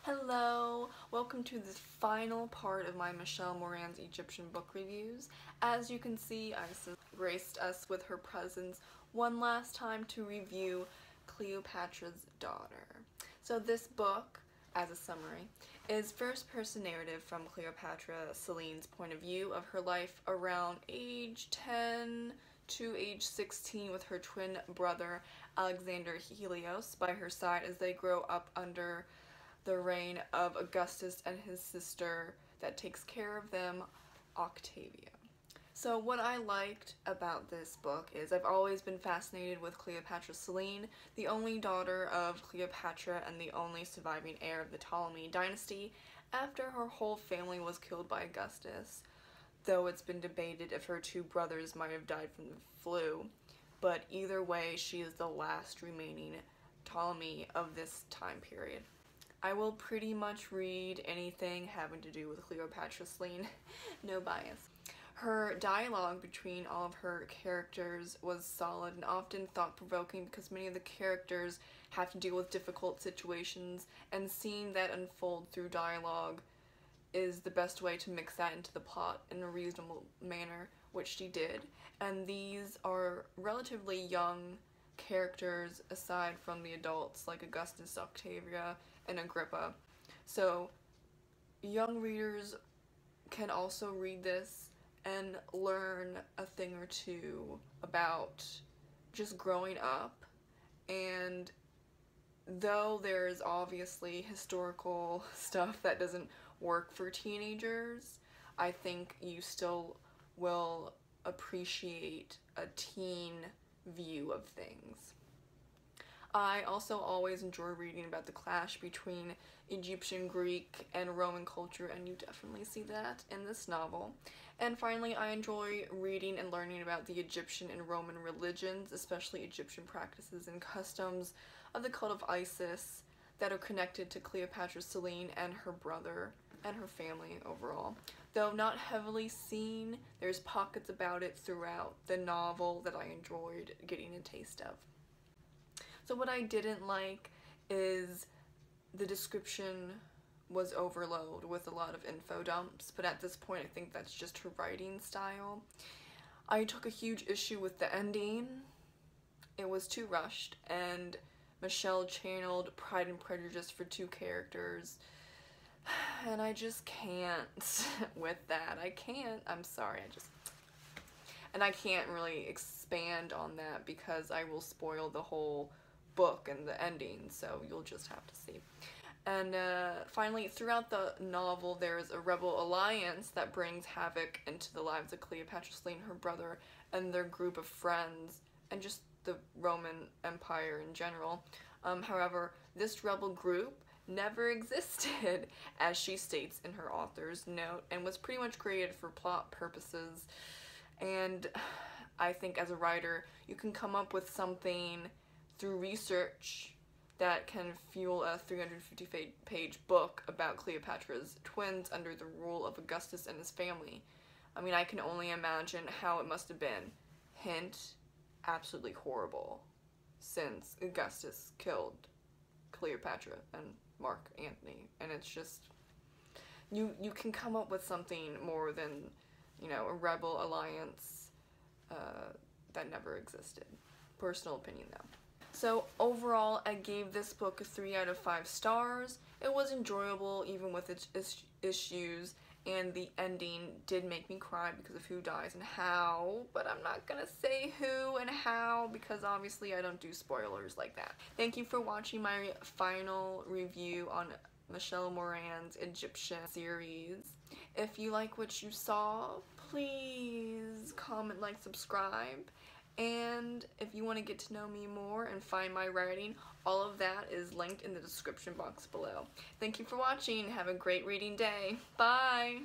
Hello! Welcome to the final part of my Moran's Egyptian book reviews. As you can see, Isis graced us with her presence one last time to review Cleopatra's Daughter. So this book, as a summary, is first-person narrative from Cleopatra Selene's point of view of her life around age 10 to age 16 with her twin brother Alexander Helios by her side as they grow up under the reign of Augustus and his sister that takes care of them, Octavia. So what I liked about this book is I've always been fascinated with Cleopatra Selene, the only daughter of Cleopatra and the only surviving heir of the Ptolemy dynasty after her whole family was killed by Augustus, though it's been debated if her two brothers might have died from the flu. But either way, she is the last remaining Ptolemy of this time period. I will pretty much read anything having to do with Cleopatra Selene, no bias. Her dialogue between all of her characters was solid and often thought-provoking because many of the characters have to deal with difficult situations, and seeing that unfold through dialogue is the best way to mix that into the plot in a reasonable manner, which she did. And these are relatively young characters aside from the adults like Augustus, Octavia, and Agrippa. So young readers can also read this and learn a thing or two about just growing up. And though there's obviously historical stuff that doesn't work for teenagers, I think you still will appreciate a teen view of things. I also always enjoy reading about the clash between Egyptian, Greek, and Roman culture, and you definitely see that in this novel. And finally, I enjoy reading and learning about the Egyptian and Roman religions, especially Egyptian practices and customs of the cult of Isis that are connected to Cleopatra Selene and her brother and her family overall. Though not heavily seen, there's pockets about it throughout the novel that I enjoyed getting a taste of. So what I didn't like is the description was overload with a lot of info dumps, but at this point I think that's just her writing style. I took a huge issue with the ending. It was too rushed, and Michelle channeled Pride and Prejudice for two characters, and I just can't with that. I can't. I'm sorry. And I can't really expand on that because I will spoil the whole book and the ending, so you'll just have to see. And finally, throughout the novel, there's a rebel alliance that brings havoc into the lives of Cleopatra Selene, her brother, and their group of friends, and just the Roman Empire in general. However, this rebel group never existed, as she states in her author's note, and was pretty much created for plot purposes. And I think as a writer, you can come up with something through research that can fuel a 350-page book about Cleopatra's twins under the rule of Augustus and his family. I mean, I can only imagine how it must have been. Hint, absolutely horrible, since Augustus killed Cleopatra and Mark Antony, and it's just, you can come up with something more than, you know, a rebel alliance that never existed. Personal opinion though. So overall, I gave this book a 3 out of 5 stars. It was enjoyable even with its issues, and the ending did make me cry because of who dies and how, but I'm not gonna say who and how because obviously I don't do spoilers like that. Thank you for watching my final review on Moran's Egyptian series. If you like what you saw, please comment, like, subscribe. And if you want to get to know me more and find my writing, all of that is linked in the description box below. Thank you for watching. Have a great reading day. Bye!